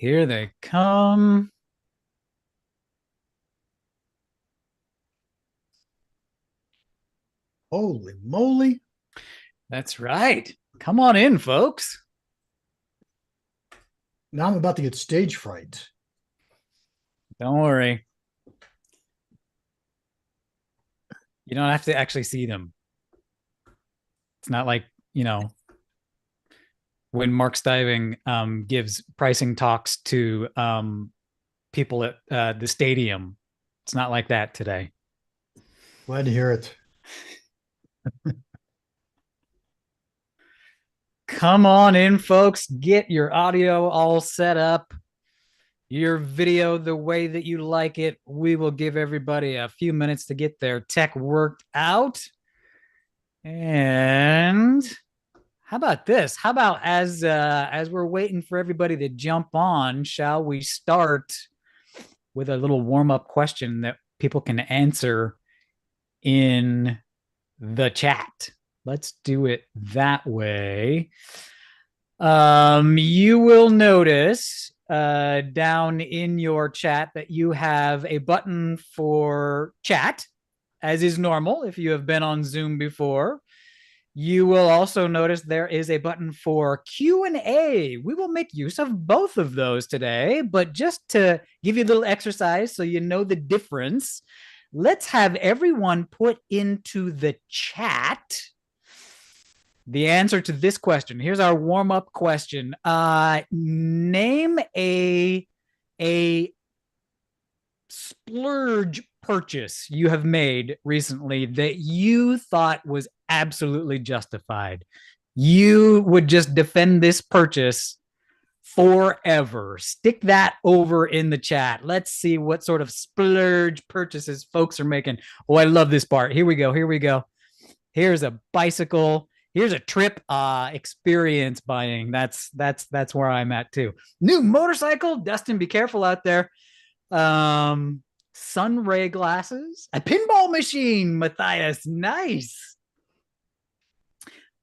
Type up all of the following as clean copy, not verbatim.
Here they come. Holy moly. That's right. Come on in, folks. Now I'm about to get stage fright. Don't worry. You don't have to actually see them. It's not like, you know, when Mark Stiving gives pricing talks to people at the stadium. It's not like that today. Glad to hear it. Come on in, folks. Get your audio all set up, your video the way that you like it. We will give everybody a few minutes to get their tech worked out. And how about this? How about as we're waiting for everybody to jump on, shall we start with a little warm-up question that people can answer in the chat? Let's do it that way. You will notice down in your chat that you have a button for chat, as is normal if you have been on Zoom before. You will also notice there is a button for Q&A. We will make use of both of those today, but just to give you a little exercise so you know the difference, let's have everyone put into the chat the answer to this question. Here's our warm-up question. Name a splurge purchase you have made recently that you thought was absolutely justified. You would just defend this purchase forever. Stick that over in the chat. Let's see what sort of splurge purchases folks are making. Oh, I love this part. Here we go. Here we go. Here's a bicycle. Here's a trip experience buying. That's where I'm at too. New motorcycle. Dustin, be careful out there. Sun ray glasses, a pinball machine, Matthias. Nice.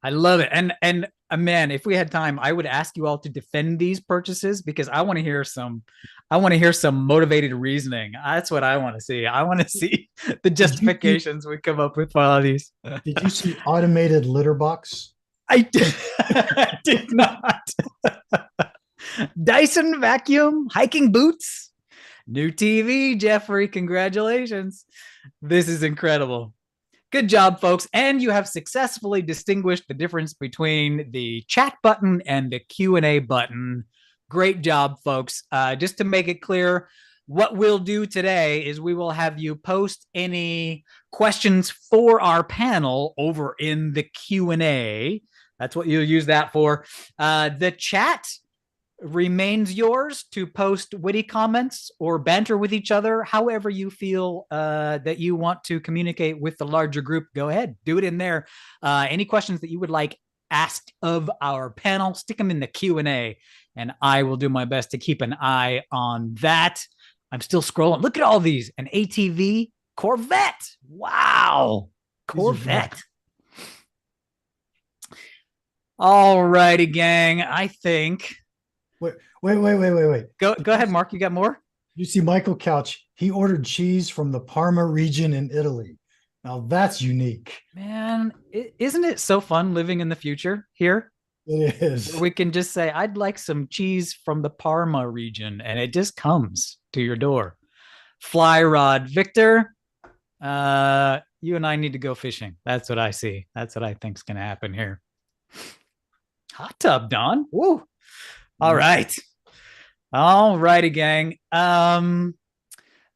I love it. And man, if we had time, I would ask you all to defend these purchases because I want to hear some motivated reasoning. That's what I want to see. I want to see the Did you see justifications we come up with for all of these. did you see automated litter box? I did, I did not. Dyson vacuum, hiking boots, new TV, Jeffrey. Congratulations. This is incredible. Good job, folks. And you have successfully distinguished the difference between the chat button and the Q&A button. Great job, folks. Just to make it clear, what we'll do today is we will have you post any questions for our panel over in the Q&A. That's what you'll use that for. The chat remains yours to post witty comments or banter with each other, however you feel that you want to communicate with the larger group. Go ahead, do it in there. Any questions that you would like asked of our panel, stick them in the Q&A, and I will do my best to keep an eye on that. I'm still scrolling. Look at all these. An ATV Corvette. Wow. Corvette. All righty, gang. I think. Wait. Go ahead, Mark. You got more? You see Michael Couch, he ordered cheese from the Parma region in Italy. Now that's unique. Man, isn't it so fun living in the future here? It Where is. we can just say, I'd like some cheese from the Parma region, and it just comes to your door. Fly rod, Victor. You and I need to go fishing. That's what I see. That's what I think's gonna happen here. Hot tub, Don. Woo. All right. All righty, gang.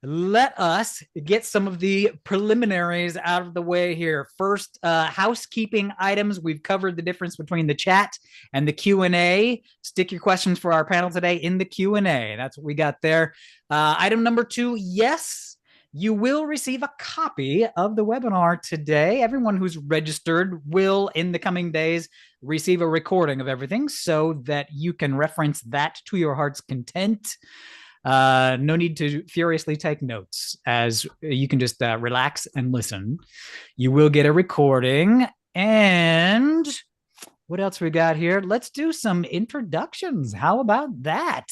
Let us get some of the preliminaries out of the way here. First, housekeeping items. We've covered the difference between the chat and the Q&A. Stick your questions for our panel today in the Q&A. That's what we got there. Item number 2, yes, you will receive a copy of the webinar today. Everyone who's registered will, in the coming days, receive a recording of everything so that you can reference that to your heart's content. No need to furiously take notes, as you can just relax and listen. You will get a recording. And what else we got here? Let's do some introductions. How about that?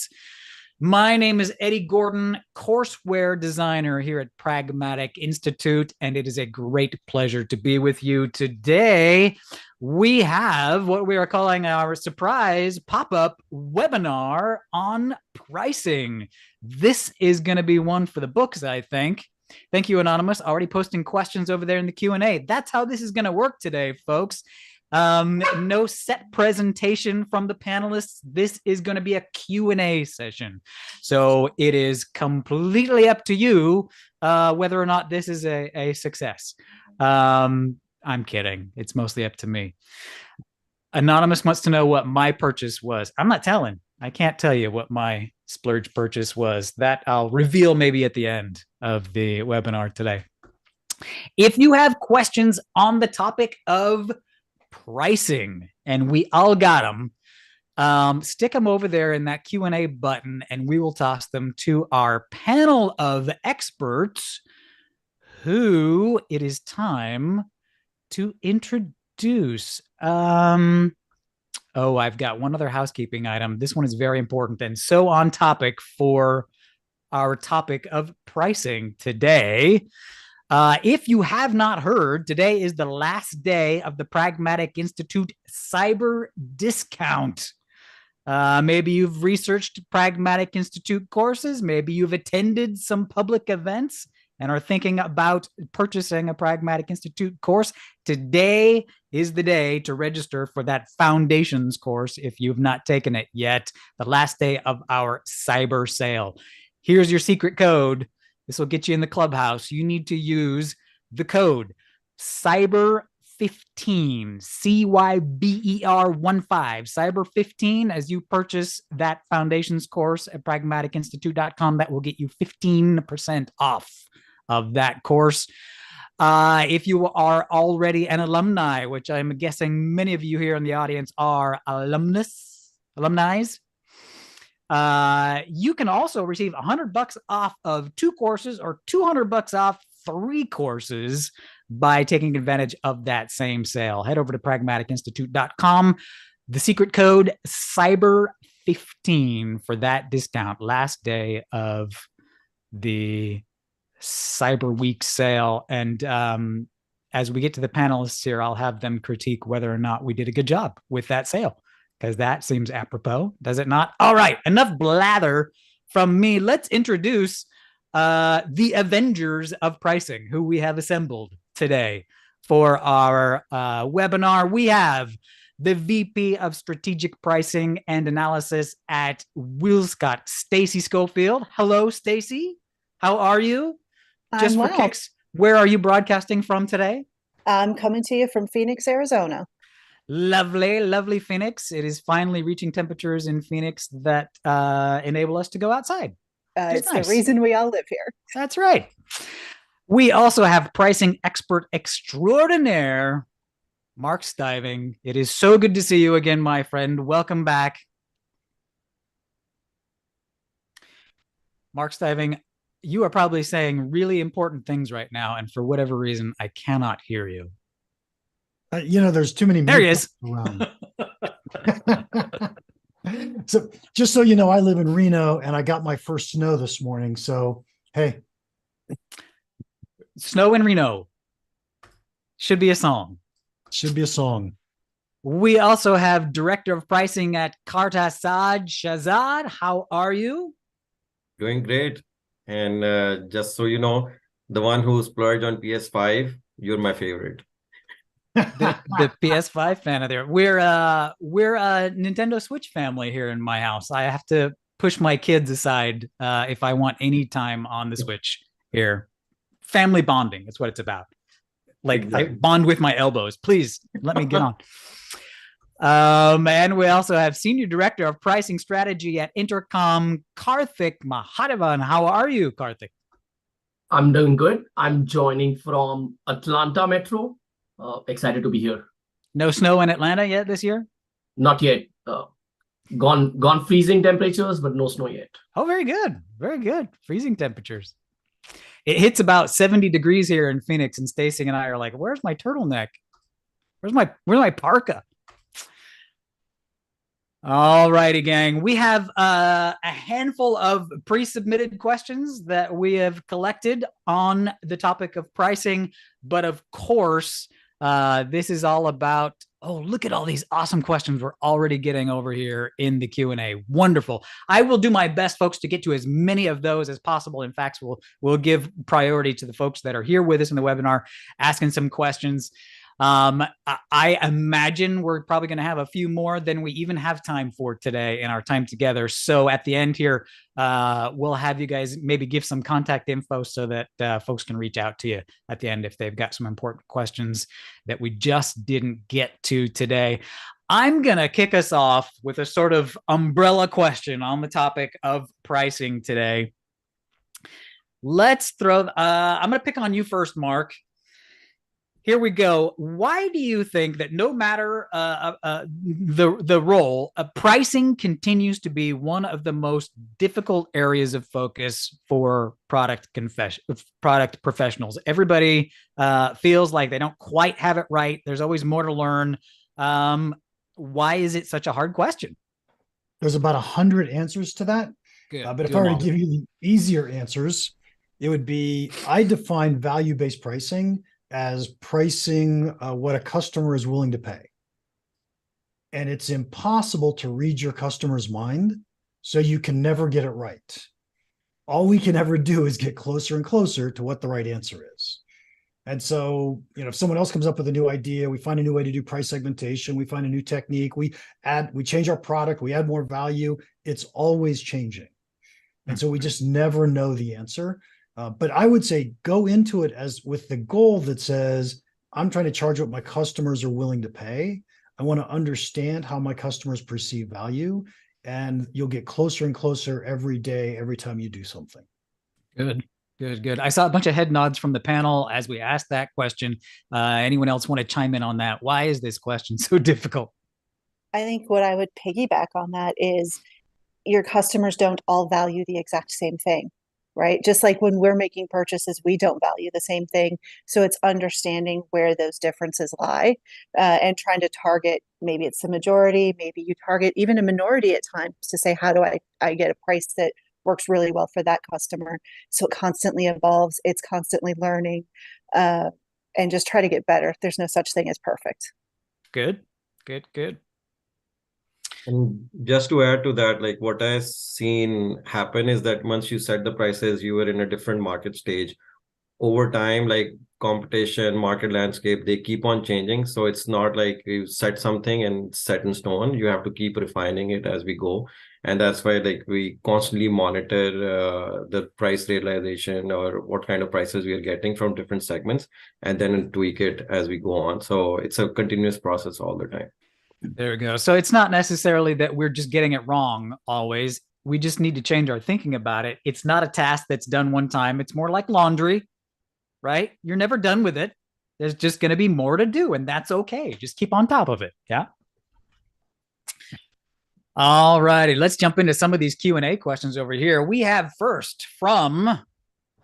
My name is Eddie Gordon, courseware designer here at Pragmatic Institute, and it is a great pleasure to be with you today. We have what we are calling our surprise pop-up webinar on pricing. This is going to be one for the books, I think. Thank you, Anonymous. Already posting questions over there in the Q&A. That's how this is going to work today, folks. No set presentation from the panelists. This is going to be a Q&A session. So it is completely up to you whether or not this is a success. I'm kidding. It's mostly up to me. Anonymous wants to know what my purchase was. I'm not telling. I can't tell you what my splurge purchase was. That I'll reveal maybe at the end of the webinar today. If you have questions on the topic of pricing, and we all got them, stick them over there in that Q&A button, and we will toss them to our panel of experts who it is time to introduce. I've got one other housekeeping item. This one is very important and so on topic for our topic of pricing today. If you have not heard, today is the last day of the Pragmatic Institute Cyber Discount. Maybe you've researched Pragmatic Institute courses. Maybe you've attended some public events and are thinking about purchasing a Pragmatic Institute course. Today is the day to register for that Foundations course if you've not taken it yet, the last day of our cyber sale. Here's your secret code. This will get you in the clubhouse. You need to use the code cyber 15, CYBER15, cyber 15 as you purchase that Foundations course at pragmaticinstitute.com. That will get you 15% off of that course. If you are already an alumni, which I'm guessing many of you here in the audience are alumni, you can also receive $100 off of 2 courses or $200 off 3 courses by taking advantage of that same sale. Head over to pragmaticinstitute.com. The secret code cyber15 for that discount. Last day of the Cyber Week sale. And as we get to the panelists here, I'll have them critique whether or not we did a good job with that sale, because that seems apropos, does it not? All right, enough blather from me. Let's introduce the Avengers of pricing, who we have assembled today for our webinar. We have the VP of Strategic Pricing and Analysis at WillScot, Stacy Schofield. Hello, Stacy. How are you? Just for kicks, where are you broadcasting from today? I'm coming to you from Phoenix, Arizona. Lovely, lovely Phoenix. It is finally reaching temperatures in Phoenix that enable us to go outside. It's nice. The reason we all live here. That's right. We also have pricing expert extraordinaire, Mark Stiving. It is so good to see you again, my friend. Welcome back. Mark Stiving, you are probably saying really important things right now, and for whatever reason, I cannot hear you. There's too many. There he is. Around. So just so you know, I live in Reno and I got my first snow this morning. So, hey. Snow in Reno. Should be a song. Should be a song. We also have Director of Pricing at Kartasad Shahzad. How are you? Doing great. And just so you know, the one who splurged on PS5, you're my favorite. the PS5 fan of there. We're a Nintendo Switch family here in my house. I have to push my kids aside if I want any time on the Switch here. Family bonding is what it's about. Like, exactly. I bond with my elbows. Please let me get on. And we also have Senior Director of Pricing Strategy at Intercom, Karthik Mahadevan. How are you, Karthik? I'm doing good. I'm joining from Atlanta Metro. Excited to be here. No snow in Atlanta yet this year? Not yet. Gone freezing temperatures, but no snow yet. Oh, very good. Very good. Freezing temperatures. It hits about 70 degrees here in Phoenix, and Stacy and I are like, where's my turtleneck? Where's my parka? All righty, gang. We have a handful of pre-submitted questions that we have collected on the topic of pricing, but of course, this is all about. Oh, look at all these awesome questions we're already getting over here in the Q&A. Wonderful. I will do my best, folks, to get to as many of those as possible. In fact, we'll give priority to the folks that are here with us in the webinar, asking some questions. I imagine we're probably going to have a few more than we even have time for today in our time together. So at the end here, we'll have you guys maybe give some contact info so that folks can reach out to you at the end if they've got some important questions that we just didn't get to today. I'm going to kick us off with a sort of umbrella question on the topic of pricing today. Let's throw, I'm going to pick on you first, Mark. Here we go. Why do you think that no matter the role, pricing continues to be one of the most difficult areas of focus for product professionals? Everybody feels like they don't quite have it right. There's always more to learn. Why is it such a hard question? There's about 100 answers to that. Good. But if I were to give you the easier answers, it would be, I define value-based pricing as pricing what a customer is willing to pay. And it's impossible to read your customer's mind, so you can never get it right. All we can ever do is get closer and closer to what the right answer is. And so, if someone else comes up with a new idea, we find a new way to do price segmentation, we find a new technique, we change our product, we add more value, it's always changing. And so we just never know the answer. But I would say go into it as with the goal that says, I'm trying to charge what my customers are willing to pay. I want to understand how my customers perceive value, and you'll get closer and closer every day, every time you do something. Good. I saw a bunch of head nods from the panel as we asked that question. Anyone else want to chime in on that? Why is this question so difficult? I think what I would piggyback on that is your customers don't all value the exact same thing, right? Just like when we're making purchases, we don't value the same thing. So it's understanding where those differences lie and trying to target, maybe it's the majority, maybe you target even a minority at times to say, how do I get a price that works really well for that customer? So it constantly evolves, it's constantly learning, and just try to get better. There's no such thing as perfect. Good. And just to add to that, like what I've seen happen is that once you set the prices, you were in a different market stage. Over time, like competition, market landscape, they keep on changing. So it's not like you set something and set in stone. You have to keep refining it as we go. And that's why like we constantly monitor the price realization or what kind of prices we are getting from different segments, and then tweak it as we go on. So it's a continuous process all the time. There we go. So it's not necessarily that we're just getting it wrong always. We just need to change our thinking about it. It's not a task that's done one time. It's more like laundry, right? You're never done with it. There's just going to be more to do, and that's okay. Just keep on top of it. Yeah. All righty. Let's jump into some of these Q&A questions over here. We have first from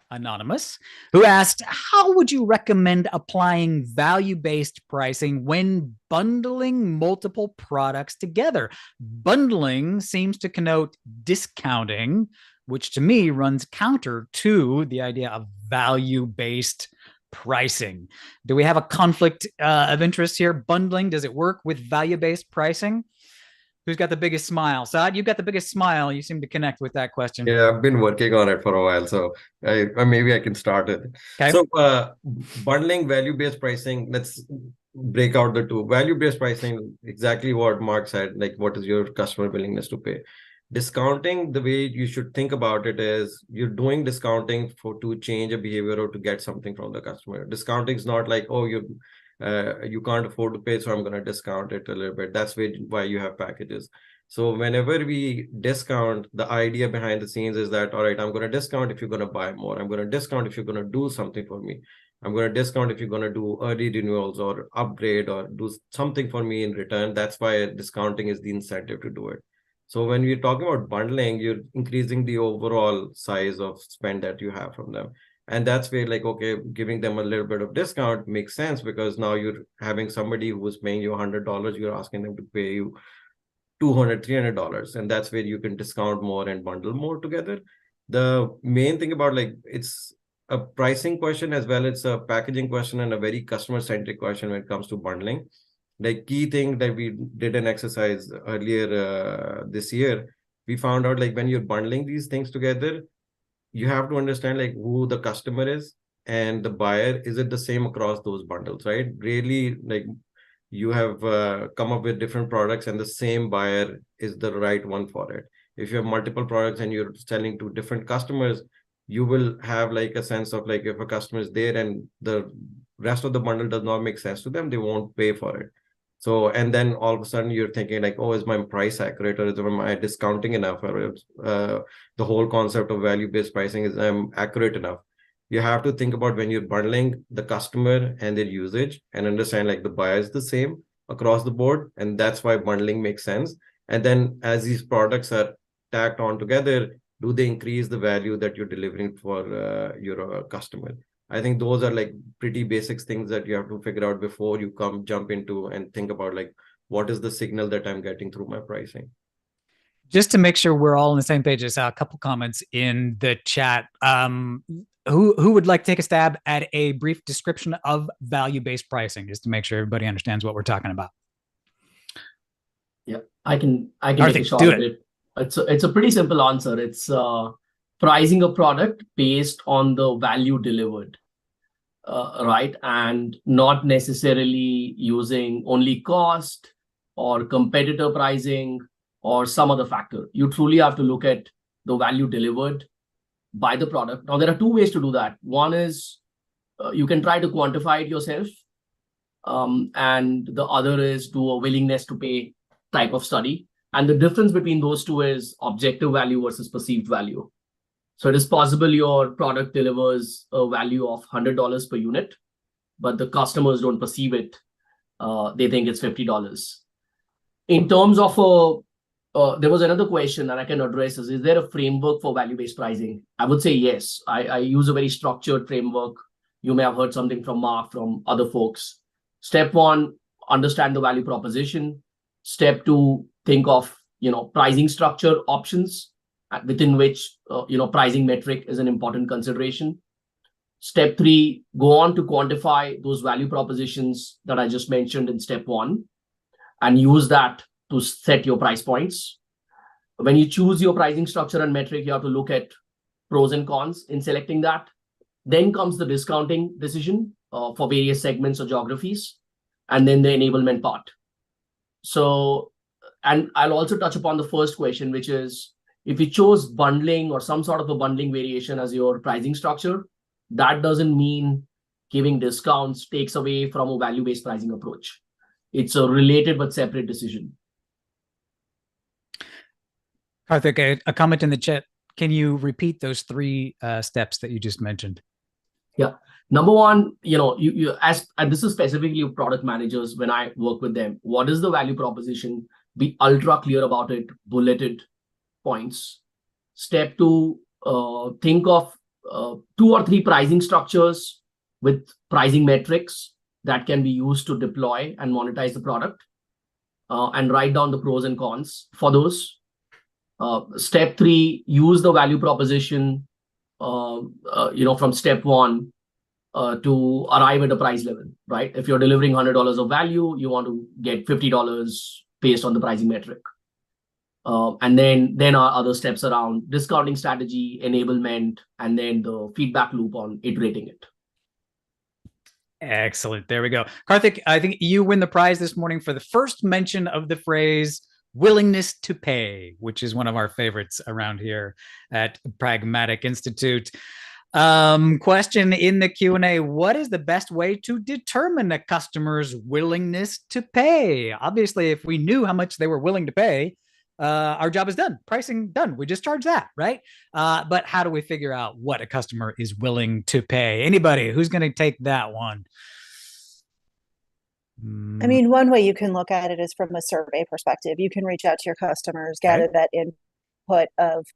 Anonymous, who asked, how would you recommend applying value-based pricing when bundling multiple products together? Bundling seems to connote discounting, which to me runs counter to the idea of value-based pricing. Do we have a conflict of interest here? Bundling, does it work with value-based pricing? Who's got the biggest smile? Saad, you've got the biggest smile. You seem to connect with that question. Yeah, I've been working on it for a while, so maybe I can start it. Okay. So bundling value-based pricing, let's break out the two. Value-based pricing, exactly what Mark said, like what is your customer willingness to pay? Discounting, the way you should think about it is you're doing discounting to change a behavior or to get something from the customer. Discounting is not like, oh, you can't afford to pay, so I'm going to discount it a little bit. That's why you have packages. So whenever we discount, the idea behind the scenes is that, all right, I'm going to discount if you're going to buy more. I'm going to discount if you're going to do something for me. I'm going to discount if you're going to do early renewals or upgrade or do something for me in return. That's why discounting is the incentive to do it. So when we're talking about bundling, you're increasing the overall size of spend that you have from them. And that's where like, okay, giving them a little bit of discount makes sense, because now you're having somebody who's paying you $100, you're asking them to pay you $200, $300, and that's where you can discount more and bundle more together. The main thing about like it's a pricing question as well, it's a packaging question and a very customer-centric question when it comes to bundling. Like key thing that we did an exercise earlier this year, we found out like when you're bundling these things together, you have to understand like who the customer is and the buyer. Is it the same across those bundles, right? Really, like you have come up with different products and the same buyer is the right one for it. If you have multiple products and you're selling to different customers, you will have like a sense of like if a customer is there and the rest of the bundle does not make sense to them, they won't pay for it. So, and then all of a sudden you're thinking like, oh, is my price accurate, or is my discounting enough, or the whole concept of value-based pricing is accurate enough. You have to think about when you're bundling the customer and their usage and understand like the buyer is the same across the board. And that's why bundling makes sense. And then as these products are tacked on together, do they increase the value that you're delivering for your customer? I think those are like pretty basic things that you have to figure out before you jump into and think about like, what is the signal that I'm getting through my pricing? Just to make sure we're all on the same page, I saw a couple comments in the chat. Who would like to take a stab at a brief description of value-based pricing, just to make sure everybody understands what we're talking about? Yeah, I can take a shot at it. It's a pretty simple answer. It's pricing a product based on the value delivered, right? And not necessarily using only cost or competitor pricing or some other factor. You truly have to look at the value delivered by the product. Now, there are two ways to do that. One is you can try to quantify it yourself. And the other is do a willingness to pay type of study. And the difference between those two is objective value versus perceived value. So it is possible your product delivers a value of $100 per unit, but the customers don't perceive it. They think it's $50. In terms of there was another question that I can address is there a framework for value-based pricing? I would say yes. I use a very structured framework. You may have heard something from Mark, from other folks. Step one, understand the value proposition. Step two, think of pricing structure options within which pricing metric is an important consideration. Step three, go on to quantify those value propositions that I just mentioned in step one and use that to set your price points. When you choose your pricing structure and metric, you have to look at pros and cons in selecting that. Then comes the discounting decision for various segments or geographies, and then the enablement part. So, and I'll also touch upon the first question, which is if you chose bundling or some sort of a bundling variation as your pricing structure, that doesn't mean giving discounts takes away from a value-based pricing approach. It's a related but separate decision. Karthik, a comment in the chat. Can you repeat those three steps that you just mentioned? Yeah. Number one, and this is specifically with product managers when I work with them, what is the value proposition? Be ultra clear about it, bulleted points. Step two, think of 2 or 3 pricing structures with pricing metrics that can be used to deploy and monetize the product, and write down the pros and cons for those. Step three, use the value proposition, from step one to arrive at a price level, right? If you're delivering $100 of value, you want to get $50 based on the pricing metric. And then our other steps around discounting strategy, enablement, and then the feedback loop on iterating it. Excellent. There we go. Karthik, I think you win the prize this morning for the first mention of the phrase willingness to pay, which is one of our favorites around here at Pragmatic Institute. Question in the Q&A: what is the best way to determine a customer's willingness to pay? Obviously, if we knew how much they were willing to pay, our job is done. Pricing done. We just charge that, right? But how do we figure out what a customer is willing to pay? Anybody who's going to take that one? I mean, one way you can look at it is from a survey perspective. You can reach out to your customers, gather that input of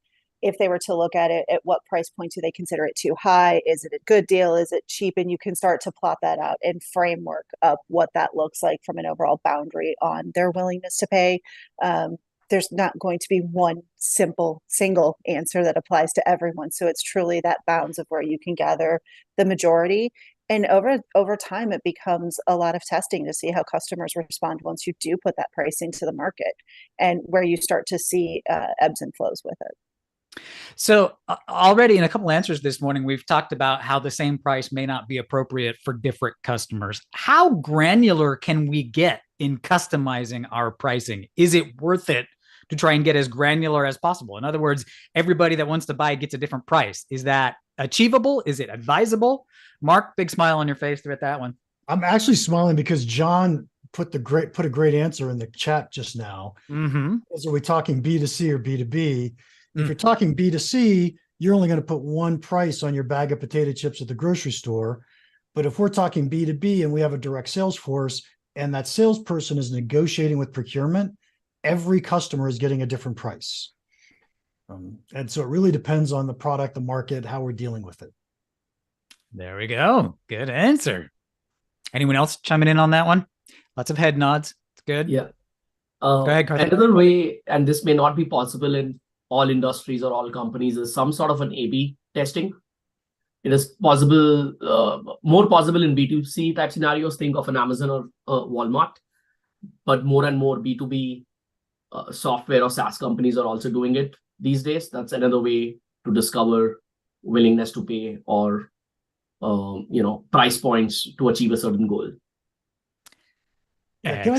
if they were to look at it, at what price point do they consider it too high? Is it a good deal? Is it cheap? And you can start to plot that out and framework up what that looks like from an overall boundary on their willingness to pay. there's not going to be one single answer that applies to everyone. So it's truly that bounds of where you can gather the majority. And over time, it becomes a lot of testing to see how customers respond once you do put that pricing to the market, and where you start to see ebbs and flows with it. So already in a couple answers this morning, we've talked about how the same price may not be appropriate for different customers. How granular can we get in customizing our pricing? Is it worth it to try and get as granular as possible? In other words, everybody that wants to buy gets a different price. Is that achievable? Is it advisable? Mark, big smile on your face at that one. I'm actually smiling because John put a great answer in the chat just now. Mm-hmm. So are we talking B2C or B2B? If you're talking B2C, you're only going to put one price on your bag of potato chips at the grocery store. But if we're talking B2B and we have a direct sales force and that salesperson is negotiating with procurement, every customer is getting a different price. And so it really depends on the product, the market, how we're dealing with it. There we go. Good answer. Anyone else chiming in on that one? Lots of head nods. It's good. Yeah. Go ahead, Karthik. Another way, and this may not be possible in all industries or all companies, is some sort of an A/B testing. It is possible, more possible in B2C type scenarios. Think of an Amazon or Walmart, but more and more B2B software or SaaS companies are also doing it these days. That's another way to discover willingness to pay or price points to achieve a certain goal. Yeah, can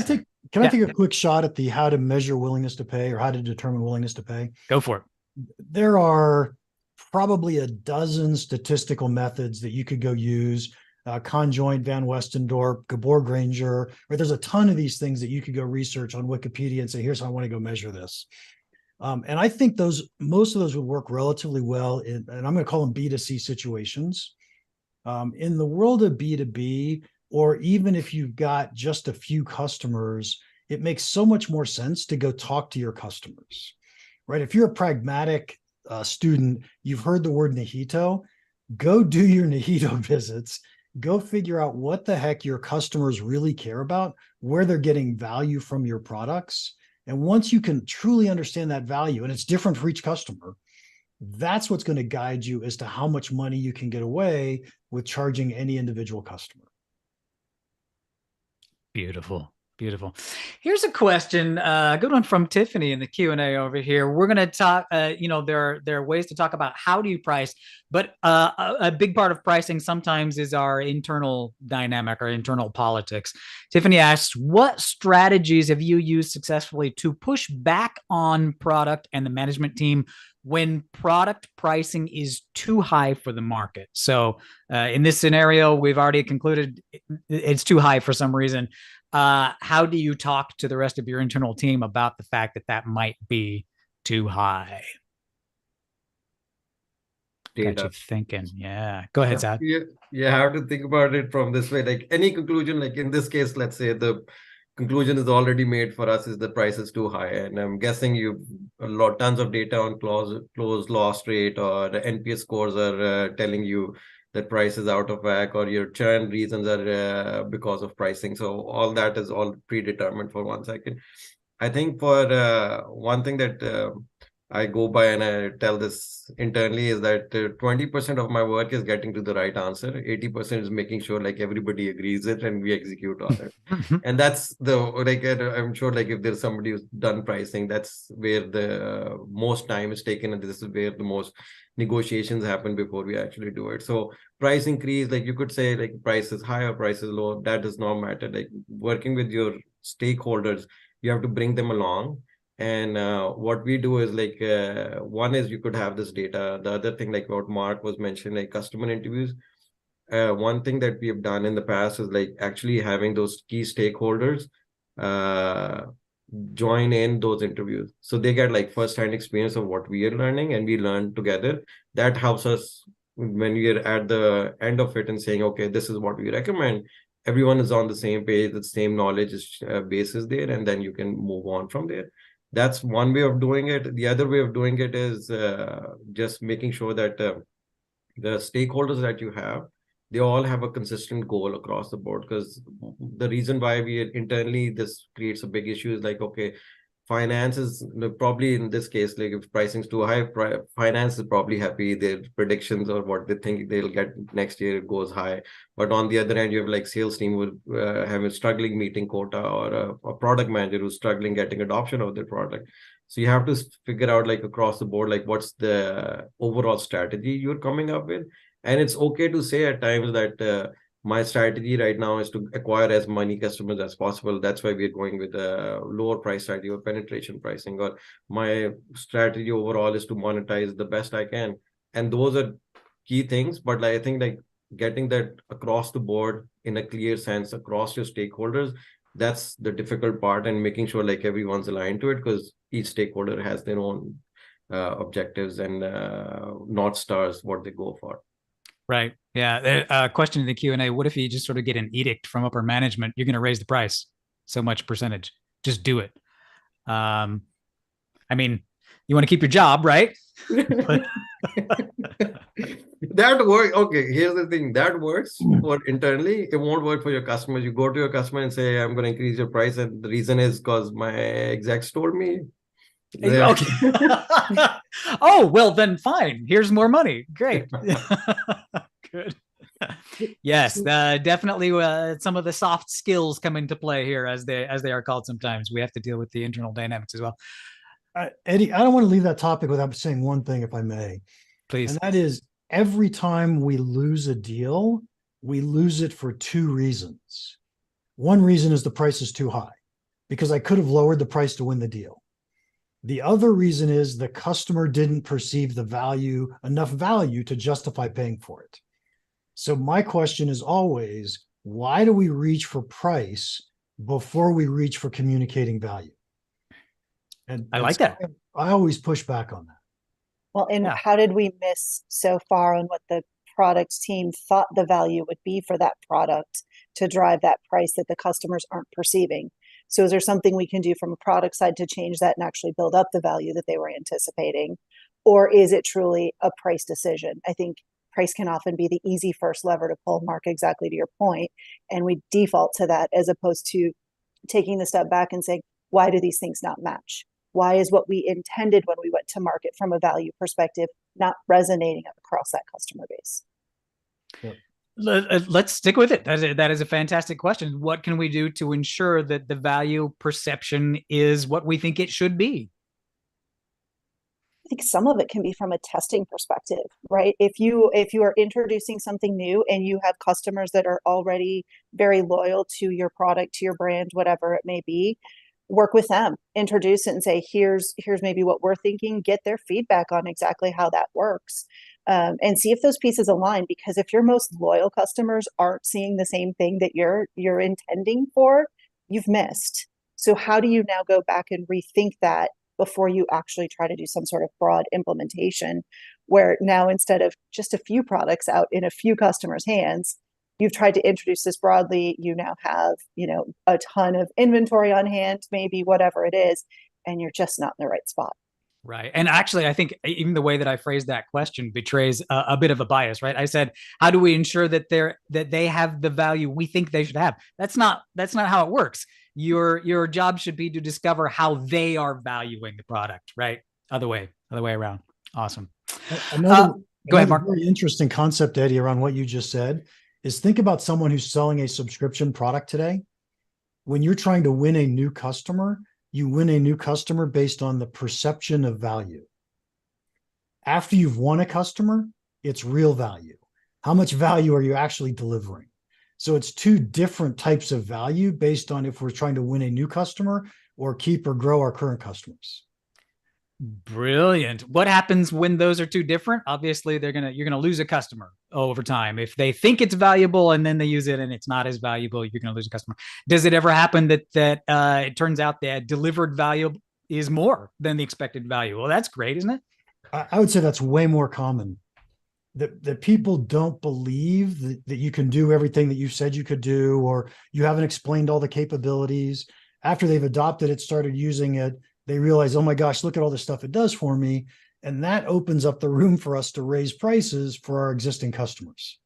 I take a quick shot at the how to measure willingness to pay or how to determine willingness to pay? Go for it. There are probably a dozen statistical methods that you could go use. Conjoint, Van Westendorp, Gabor Granger, or there's a ton of these things that you could go research on Wikipedia and say, here's how I want to go measure this. And I think most of those would work relatively well in, and I'm going to call them B2C situations. In the world of B2B, or even if you've got just a few customers, it makes so much more sense to go talk to your customers, right? If you're a pragmatic student, you've heard the word Nihito, go do your Nihito visits, go figure out what the heck your customers really care about, where they're getting value from your products. And once you can truly understand that value, and it's different for each customer, that's what's going to guide you as to how much money you can get away with charging any individual customer. Beautiful. Beautiful. Here's a question, a good one from Tiffany in the Q&A over here. We're going to talk, there are ways to talk about how do you price, but a big part of pricing sometimes is our internal dynamic, our internal politics. Tiffany asks, what strategies have you used successfully to push back on product and the management team when product pricing is too high for the market? So in this scenario, we've already concluded it's too high for some reason. How do you talk to the rest of your internal team about the fact that might be too high? Got you thinking. Yeah. Go ahead, Sad. You have to think about it from this way. Like any conclusion, like in this case, let's say the conclusion is already made for us is the price is too high. And I'm guessing you've tons of data on close loss rate, or the NPS scores are telling you that price is out of whack, or your churn reasons are because of pricing. So all that is all predetermined for 1 second. I think for one thing that I go by and I tell this internally is that 20% of my work is getting to the right answer. 80% is making sure like everybody agrees it and we execute on it. And that's I'm sure like if there's somebody who's done pricing, that's where the most time is taken. And this is where the most negotiations happen before we actually do it. So price increase, like you could say like price is high or price is low. That does not matter. Like working with your stakeholders, you have to bring them along. And what we do is like, one is you could have this data. The other thing, like what Mark was mentioning, like customer interviews. One thing that we have done in the past is like actually having those key stakeholders join in those interviews. So they get like first-hand experience of what we are learning and we learn together. That helps us when we are at the end of it and saying, okay, this is what we recommend. Everyone is on the same page, the same knowledge base is there, and then you can move on from there. That's one way of doing it. The other way of doing it is just making sure that the stakeholders that you have, they all have a consistent goal across the board. Because the reason why we internally, this creates a big issue is like, okay, finance is probably in this case, like if pricing is too high, finance is probably happy. Their predictions or what they think they'll get next year goes high. But on the other hand, you have like sales team will have a struggling meeting quota, or a product manager who's struggling getting adoption of their product. So you have to figure out like across the board, like what's the overall strategy you're coming up with. And it's okay to say at times that my strategy right now is to acquire as many customers as possible. That's why we're going with a lower price strategy or penetration pricing. Or my strategy overall is to monetize the best I can. And those are key things. But I think like getting that across the board in a clear sense across your stakeholders, that's the difficult part, and making sure like everyone's aligned to it, because each stakeholder has their own objectives and North Stars, what they go for. Right. Yeah. Question in the Q&A. What if you just sort of get an edict from upper management? You're going to raise the price so much percentage. Just do it. I mean, you want to keep your job, right? That works. Okay, here's the thing. That works for internally. It won't work for your customers. You go to your customer and say, I'm going to increase your price. And the reason is because my execs told me. Okay. Oh, well, then fine. Here's more money. Great. Good. Yes, definitely. Some of the soft skills come into play here, as they are called. Sometimes we have to deal with the internal dynamics as well. Eddie, I don't want to leave that topic without saying one thing, if I may. Please. And that is, every time we lose a deal, we lose it for two reasons. One reason is the price is too high, because I could have lowered the price to win the deal. The other reason is the customer didn't perceive enough value to justify paying for it. So my question is always, why do we reach for price before we reach for communicating value? And I like that. I always push back on that. Well, and how did we miss so far on what the product team thought the value would be for that product to drive that price that the customers aren't perceiving? So is there something we can do from a product side to change that and actually build up the value that they were anticipating? Or is it truly a price decision? I think price can often be the easy first lever to pull, Mark, exactly to your point. And we default to that as opposed to taking the step back and saying, why do these things not match? Why is what we intended when we went to market from a value perspective not resonating across that customer base? Yep. Let's stick with it. That is a fantastic question. What can we do to ensure that the value perception is what we think it should be? I think some of it can be from a testing perspective, right? If you are introducing something new and you have customers that are already very loyal to your product, to your brand, whatever it may be, work with them, introduce it and say, here's maybe what we're thinking, get their feedback on exactly how that works. And see if those pieces align, because if your most loyal customers aren't seeing the same thing that you're intending for, you've missed. So how do you now go back and rethink that before you actually try to do some sort of broad implementation, where now instead of just a few products out in a few customers' hands, you've tried to introduce this broadly, you now have, a ton of inventory on hand, maybe whatever it is, and you're just not in the right spot. Right. And actually, I think even the way that I phrased that question betrays a bit of a bias, right? I said, how do we ensure that they have the value we think they should have? That's not how it works. Your job should be to discover how they are valuing the product, right? Other way around. Awesome. Go ahead, Mark. Very interesting concept, Eddie, around what you just said is, think about someone who's selling a subscription product today. When you're trying to win a new customer, you win a new customer based on the perception of value. After you've won a customer, it's real value. How much value are you actually delivering? So it's two different types of value based on if we're trying to win a new customer or keep or grow our current customers. Brilliant. What happens when those are two different? Obviously, you're gonna lose a customer over time. If they think it's valuable and then they use it and it's not as valuable, you're gonna lose a customer. Does it ever happen that it turns out that delivered value is more than the expected value? Well, that's great, isn't it? I would say that's way more common. That people don't believe that you can do everything that you said you could do, or you haven't explained all the capabilities. After they've adopted it, started using it, they realize, oh my gosh, look at all the stuff it does for me. And that opens up the room for us to raise prices for our existing customers.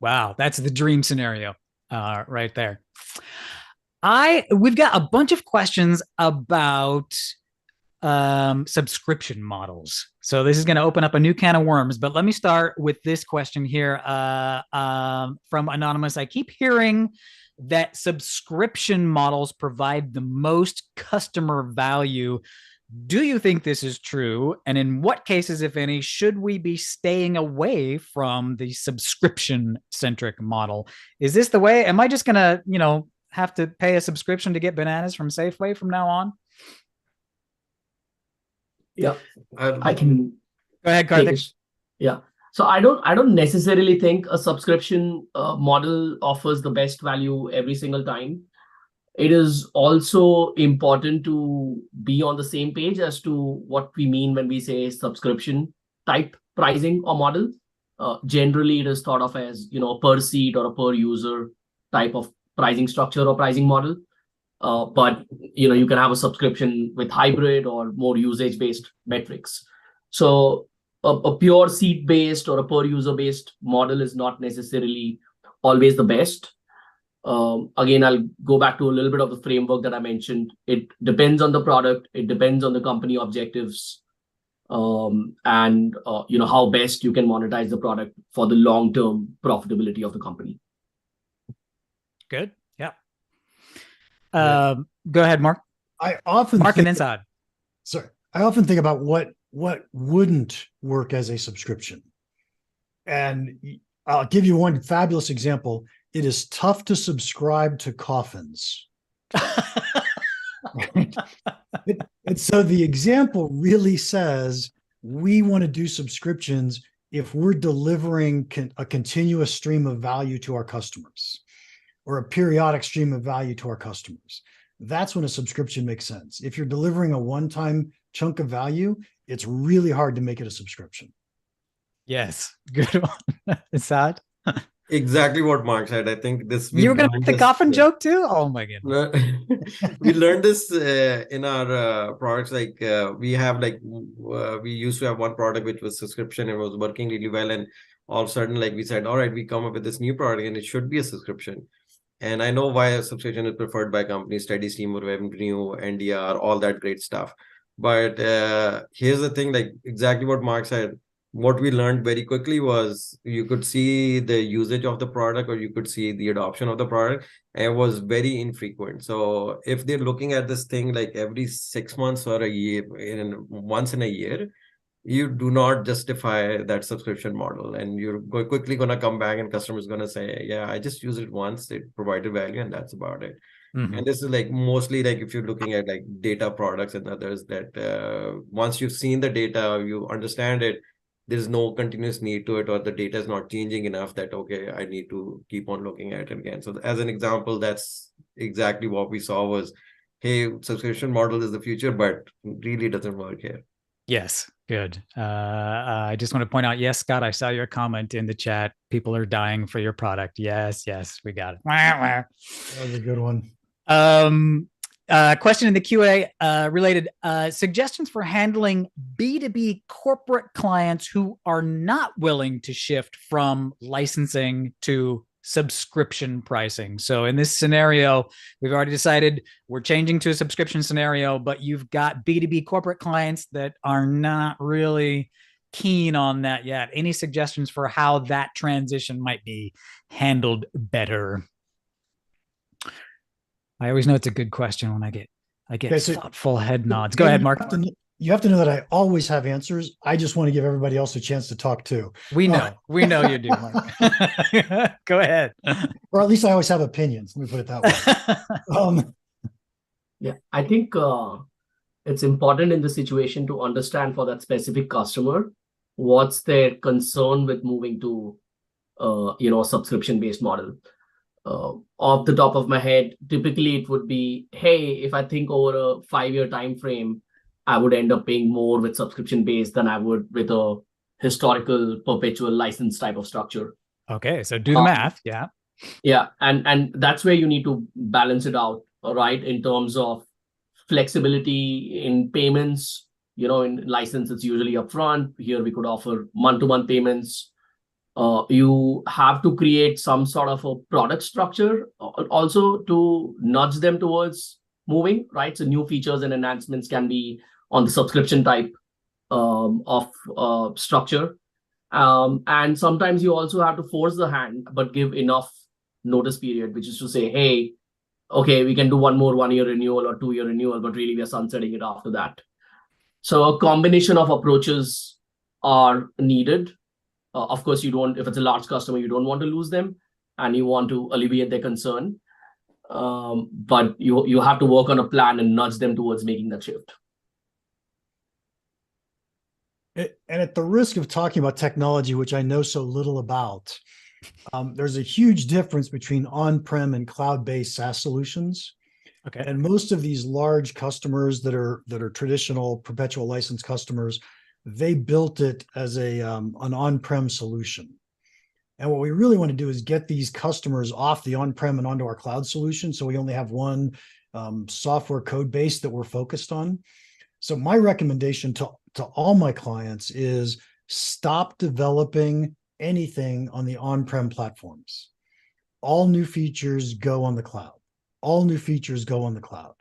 Wow, that's the dream scenario right there. We've got a bunch of questions about subscription models. So this is going to open up a new can of worms, but let me start with this question here from Anonymous. I keep hearing that subscription models provide the most customer value. Do you think this is true? And in what cases, if any, should we be staying away from the subscription centric model? Is this the way? Am I just going to, have to pay a subscription to get bananas from Safeway from now on? Yeah, I can go ahead, Karthik. Yeah. So I don't necessarily think a subscription model offers the best value every single time. It is also important to be on the same page as to what we mean when we say subscription type pricing or model. Generally, it is thought of as, per seat or a per user type of pricing structure or pricing model. But you can have a subscription with hybrid or more usage-based metrics. So a pure seat-based or a per user-based model is not necessarily always the best. Again, I'll go back to a little bit of the framework that I mentioned. It depends on the product. It depends on the company objectives, and how best you can monetize the product for the long-term profitability of the company. Good. Yeah. Go ahead, Mark. I often Mark and inside. Sorry, I often think about what wouldn't work as a subscription, and I'll give you one fabulous example. It is tough to subscribe to coffins. And so the example really says we want to do subscriptions if we're delivering a continuous stream of value to our customers, or a periodic stream of value to our customers. That's when a subscription makes sense. If you're delivering a one-time chunk of value, it's really hard to make it a subscription. Yes, good one. Sad. Exactly what Mark said. I think this. You were going to make the coffin joke too? Oh my goodness. We learned this in our products. Like we have we used to have one product which was subscription. It was working really well, and all of a sudden, we said, all right, we come up with this new product, and it should be a subscription. And I know why a subscription is preferred by companies: steady stream of revenue, NDR, all that great stuff. But here's the thing: exactly what Mark said. What we learned very quickly was you could see the usage of the product, or you could see the adoption of the product, and it was very infrequent. So if they're looking at this thing every 6 months or a year, once in a year, you do not justify that subscription model, and you're quickly going to come back and customers going to say, yeah, I just used it once, it provided value, and that's about it. Mm-hmm. And this is mostly if you're looking at data products and others, that once you've seen the data, you understand it, there's no continuous need to it, or the data is not changing enough that, okay, I need to keep on looking at it again. So as an example, that's exactly what we saw was, hey, subscription model is the future, but really doesn't work here. Yes, good. I just want to point out, yes, Scott, I saw your comment in the chat. People are dying for your product. Yes, we got it. That was a good one. Question in the QA related suggestions for handling B2B corporate clients who are not willing to shift from licensing to subscription pricing. So in this scenario, we've already decided we're changing to a subscription scenario, but you've got B2B corporate clients that are not really keen on that yet. Any suggestions for how that transition might be handled better? I always know it's a good question when I get okay, thoughtful head nods. Go ahead, Mark. You have to know that I always have answers. I just want to give everybody else a chance to talk too. We know you do, Mark. Go ahead. Or at least I always have opinions. Let me put it that way. Yeah, I think it's important in the situation to understand for that specific customer what's their concern with moving to a subscription-based model. Off the top of my head, typically it would be, hey, if I think over a 5-year time frame, I would end up paying more with subscription based than I would with a historical perpetual license type of structure. Okay, so do the math. Yeah, and that's where you need to balance it out, right? In terms of flexibility in payments. In license, it's usually upfront. Here we could offer month-to-month payments. You have to create some sort of a product structure also to nudge them towards moving, right? So new features and enhancements can be on the subscription type of structure. And sometimes you also have to force the hand, but give enough notice period, which is to say, hey, okay, we can do one more 1-year renewal or 2-year renewal, but really we are sunsetting it after that. So a combination of approaches are needed. Of course, you don't, if it's a large customer, you don't want to lose them and you want to alleviate their concern. But you have to work on a plan and nudge them towards making that shift. And at the risk of talking about technology, which I know so little about, there's a huge difference between on-prem and cloud-based SaaS solutions. Okay. And most of these large customers that are traditional perpetual license customers, they built it as an on-prem solution. And what we really want to do is get these customers off the on-prem and onto our cloud solution. So we only have one software code base that we're focused on. So my recommendation to all my clients is stop developing anything on the on-prem platforms. All new features go on the cloud. All new features go on the cloud.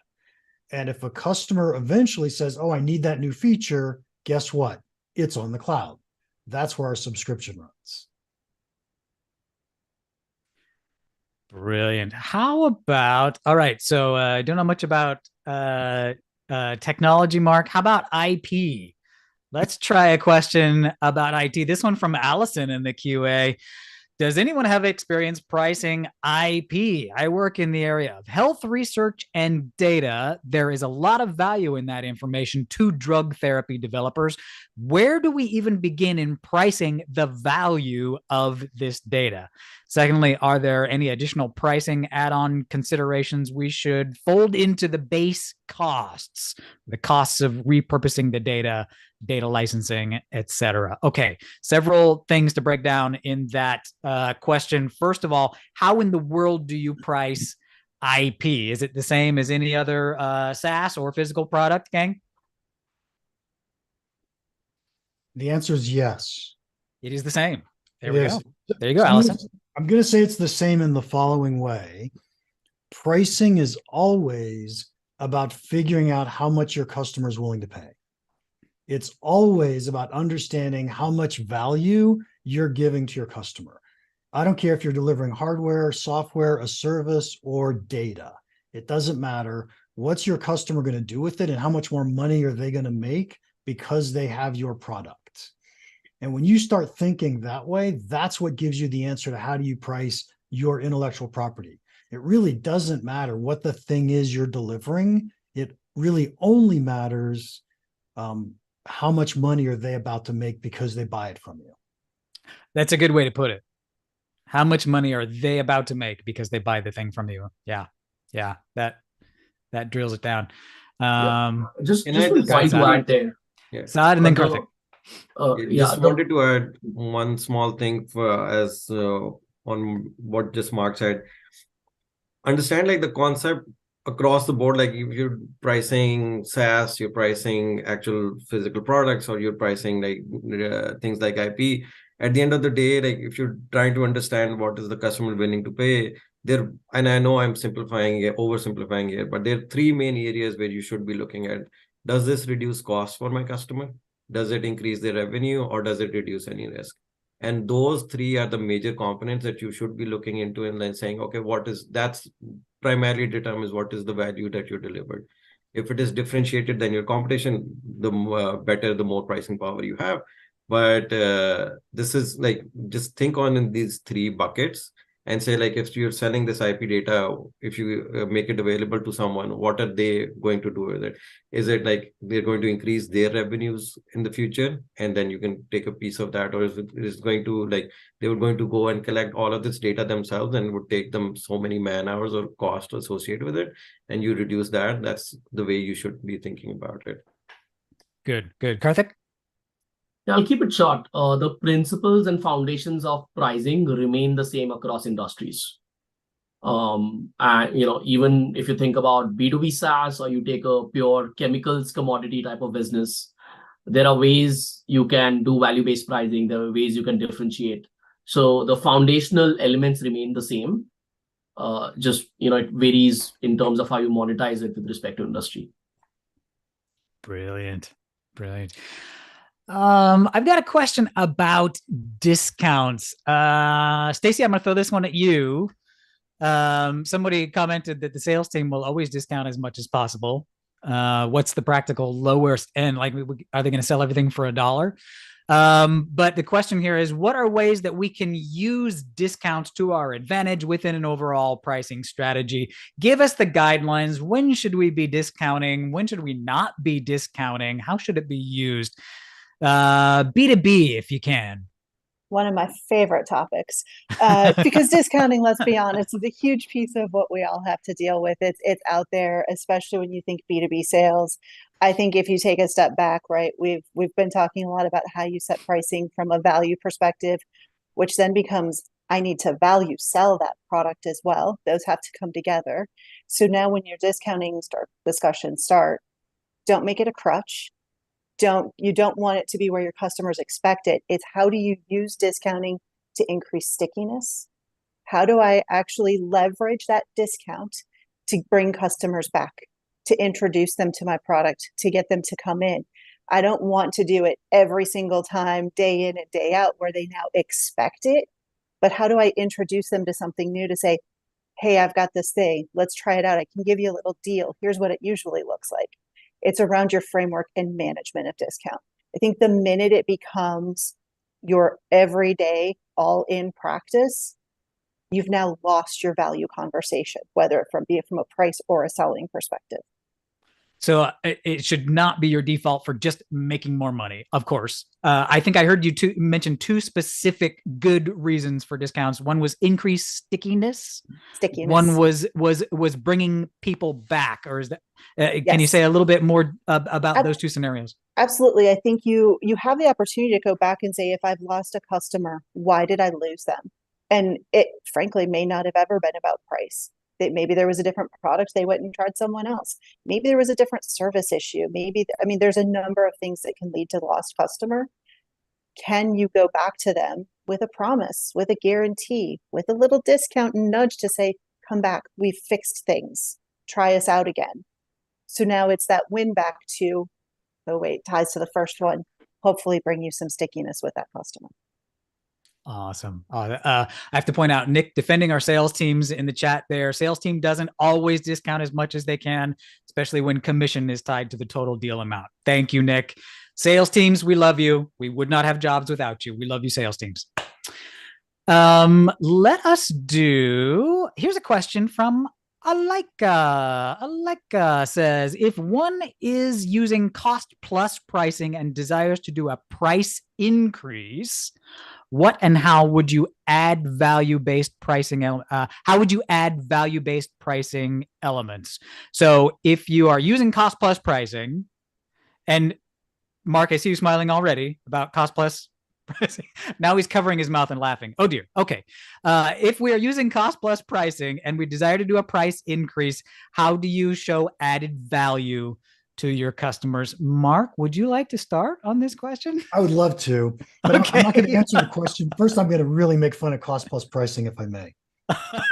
And if a customer eventually says, oh, I need that new feature, guess what? It's on the cloud. That's where our subscription runs. Brilliant. How about, all right, so I don't know much about technology, Mark. How about IP? Let's try a question about IT. This one from Allison in the QA. Does anyone have experience pricing IP? I work in the area of health research and data. There is a lot of value in that information to drug therapy developers. Where do we even begin in pricing the value of this data? Secondly, are there any additional pricing add-on considerations we should fold into the base costs, the costs of repurposing the data licensing, etc.? Okay, several things to break down in that question. First of all, how in the world do you price IP? Is it the same as any other SaaS or physical product, gang? The answer is yes. It is the same. There we go. There you go, Allison. I'm going to say it's the same in the following way. Pricing is always about figuring out how much your customer is willing to pay. It's always about understanding how much value you're giving to your customer. I don't care if you're delivering hardware, software, a service, or data. It doesn't matter. What's your customer going to do with it and how much more money are they going to make because they have your product? And when you start thinking that way, that's what gives you the answer to how do you price your intellectual property. It really doesn't matter what the thing is you're delivering. It really only matters how much money are they about to make because they buy it from you. That's a good way to put it. How much money are they about to make because they buy the thing from you? Yeah. That drills it down. Just one point to add there. Yeah. Saad and then Karthik. Just wanted to add one small thing on what just Mark said. Understand like the concept across the board, like if you're pricing SaaS, you're pricing actual physical products, or you're pricing like things like IP. At the end of the day, like if you're trying to understand what is the customer willing to pay, there, and I know I'm oversimplifying here, but there are three main areas where you should be looking at. Does this reduce cost for my customer? Does it increase their revenue, or does it reduce any risk? And those three are the major components that you should be looking into and then saying, okay, that's primarily determines what is the value that you delivered. If it is differentiated than your competition, the better, the more pricing power you have. But this is like, just think on in these three buckets and say, like, if you're selling this IP data, if you make it available to someone, what are they going to do with it? Is it like they're going to increase their revenues in the future, and then you can take a piece of that? Or is it going to, like, they were going to go and collect all of this data themselves and would take them so many man hours or cost associated with it, and you reduce that? That's the way you should be thinking about it. Good. Karthik? Yeah, I'll keep it short. The principles and foundations of pricing remain the same across industries. And even if you think about B2B SaaS, or you take a pure chemicals commodity type of business, there are ways you can do value-based pricing. There are ways you can differentiate. So the foundational elements remain the same. Just, it varies in terms of how you monetize it with respect to industry. Brilliant. Brilliant. I've got a question about discounts. Stacy, I'm going to throw this one at you. Somebody commented that the sales team will always discount as much as possible. What's the practical lowest end? Like, are they going to sell everything for $1? But the question here is, what are ways that we can use discounts to our advantage within an overall pricing strategy? Give us the guidelines. When should we be discounting? When should we not be discounting? How should it be used? B2B, if you can. One of my favorite topics, because discounting, let's be honest, is a huge piece of what we all have to deal with. It's out there, especially when you think B2B sales. I think if you take a step back, right, we've been talking a lot about how you set pricing from a value perspective, which then becomes, I need to value sell that product as well. Those have to come together. So now when your discounting discussions start, don't make it a crutch. You don't want it to be where your customers expect it. It's how do you use discounting to increase stickiness? How do I actually leverage that discount to bring customers back, to introduce them to my product, to get them to come in? I don't want to do it every single time, day in and day out, where they now expect it. But how do I introduce them to something new to say, hey, I've got this thing. Let's try it out. I can give you a little deal. Here's what it usually looks like. It's around your framework and management of discount. I think the minute it becomes your everyday all-in practice, you've now lost your value conversation, whether be it from a price or a selling perspective. So it should not be your default for just making more money, of course. I think I heard you mention two specific good reasons for discounts. One was increased stickiness. One was bringing people back. Or is that? Can you say a little bit more about those two scenarios? Absolutely. I think you have the opportunity to go back and say, if I've lost a customer, why did I lose them? And it frankly may not have ever been about price. Maybe there was a different product, they went and tried someone else. Maybe there was a different service issue. There's a number of things that can lead to lost customer. Can you go back to them with a promise, with a guarantee, with a little discount and nudge to say, come back, we've fixed things, try us out again. So now it's that win back to, ties to the first one, hopefully bring you some stickiness with that customer. Awesome. I have to point out, Nick defending our sales teams in the chat there. Sales team doesn't always discount as much as they can, especially when commission is tied to the total deal amount. Thank you, Nick. Sales teams, we love you. We would not have jobs without you. We love you, sales teams. Let us do, here's a question from Alika. Alika says, if one is using cost plus pricing and desires to do a price increase, what and how would you add value-based pricing? How would you add value-based pricing elements? So if you are using cost plus pricing, and Mark, I see you smiling already about cost plus pricing. Now he's covering his mouth and laughing. Oh dear. Okay. If we are using cost plus pricing and we desire to do a price increase, how do you show added value to your customers? Mark, would you like to start on this question? I would love to, but okay. I'm not going to answer the question. First, I'm going to really make fun of cost plus pricing, if I may.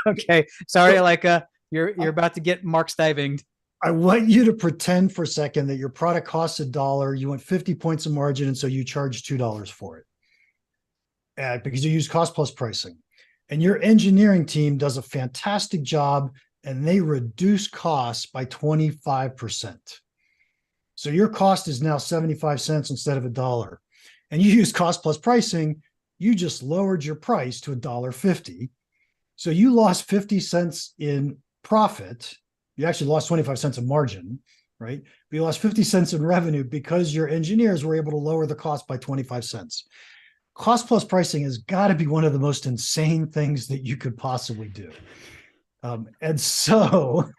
Okay. Sorry, Alika. You're about to get Mark Stivinged. I want you to pretend for a second that your product costs $1. You want 50 points of margin, and so you charge $2 for it because you use cost plus pricing. And your engineering team does a fantastic job, and they reduce costs by 25%. So your cost is now 75 cents instead of $1. And you use cost plus pricing, you just lowered your price to $1.50. So you lost 50 cents in profit. You actually lost 25 cents of margin, right? But you lost 50 cents in revenue because your engineers were able to lower the cost by 25 cents. Cost plus pricing has got to be one of the most insane things that you could possibly do. And so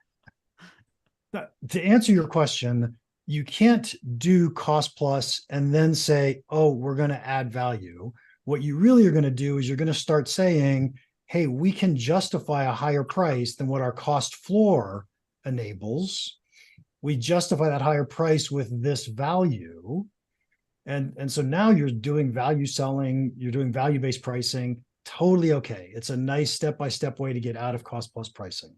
to answer your question, you can't do cost plus and then say, oh, we're going to add value. What you really are going to do is you're going to start saying, hey, we can justify a higher price than what our cost floor enables. We justify that higher price with this value. And so now you're doing value selling, you're doing value-based pricing, totally okay. It's a nice step-by-step way to get out of cost plus pricing.